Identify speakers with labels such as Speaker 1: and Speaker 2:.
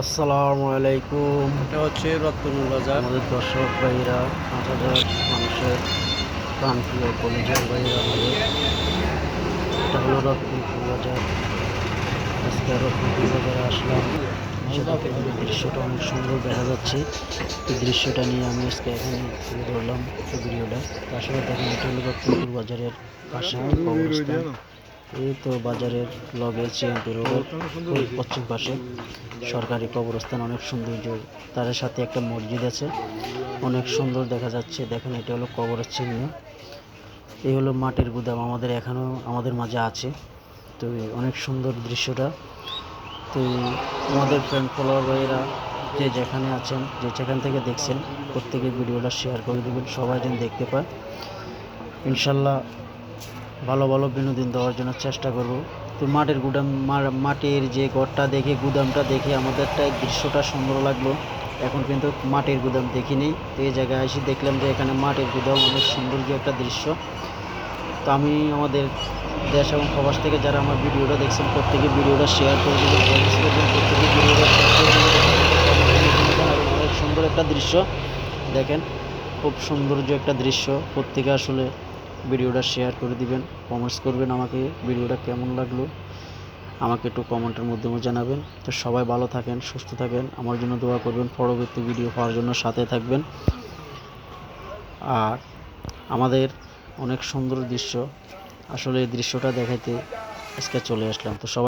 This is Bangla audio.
Speaker 1: আসসালামু আলাইকুম।
Speaker 2: এটা হচ্ছে রত্নপুর বাজার।
Speaker 1: আমাদের দর্শক ভাইরা, ৫,০০০ মানুষের প্রাণপ্রিয় কলিজার ভাইরা আমাদের। এটা হলো রত্নপুর বাজার। আজকে রত্নপুর বাজারে আসলাম। এসে দেখলাম এই দৃশ্যটা অনেক সুন্দর দেখা যাচ্ছে। এই দৃশ্যটা নিয়ে আমি আজকে এখানে তুলে ধরলাম এই ভিডিওটা। তো আসলে দেখেন, এটা হলো রত্নপুর বাজারের পাশে কবরস্থান। এই তো বাজারের লগে চিএমপি রোডের পশ্চিম পাশে সরকারি কবরস্থান, অনেক সৌন্দর্য। তার সাথে একটা মসজিদ আছে, অনেক সুন্দর দেখা যাচ্ছে। দেখেন, এটা হলো কবরের চিহ্ন। এই হলো মাটির গুদাম, আমাদের এখনও আমাদের মাঝে আছে। তো অনেক সুন্দর দৃশ্যটা। তো আমাদের ফ্রেন্ড ফলোয়ার ভাইয়েরা যে যেখানে আছেন, যে যেখান থেকে দেখছেন, প্রত্যেকে ভিডিওটা শেয়ার করে দেবেন, সবাই যেন দেখতে পায়। ইনশাল্লাহ ভালো ভালো বিনোদন দেওয়ার জন্য চেষ্টা করব। তো মাটির গুদাম, মাটির যে ঘরটা দেখে, গুদামটা দেখে আমাদের দৃশ্যটা সুন্দর লাগলো। এখন কিন্তু মাটির গুদাম দেখিনি। তো এই জায়গায় এসে দেখলাম যে এখানে মাটির গুদাম, অনেক সৌন্দর্য একটা দৃশ্য। তো আমি আমাদের দেশ এবং প্রবাস থেকে যারা আমার ভিডিওটা দেখছেন, প্রত্যেকে ভিডিওটা শেয়ার করে দেবেন, কমেন্টস করবেন, প্রত্যেকে ভিডিওটা শেয়ার করে দেবেন। অনেক সুন্দর একটা দৃশ্য দেখেন, খুব সৌন্দর্য একটা দৃশ্য। প্রত্যেকে আসলে ভিডিওটা শেয়ার করে দিবেন, কমেন্টস করবেন আমাকে ভিডিওটা কেমন লাগলো, আমাকে একটু কমেন্টের মাধ্যমে জানাবেন। তো সবাই ভালো থাকেন, সুস্থ থাকেন, আমার জন্য দোয়া করবেন, পরবর্তী ভিডিও পাওয়ার জন্য সাথে থাকবেন। আর আমাদের অনেক সুন্দর দৃশ্য, আসলে এই দৃশ্যটা দেখাইতে আজকে চলে আসলাম। তো সবাই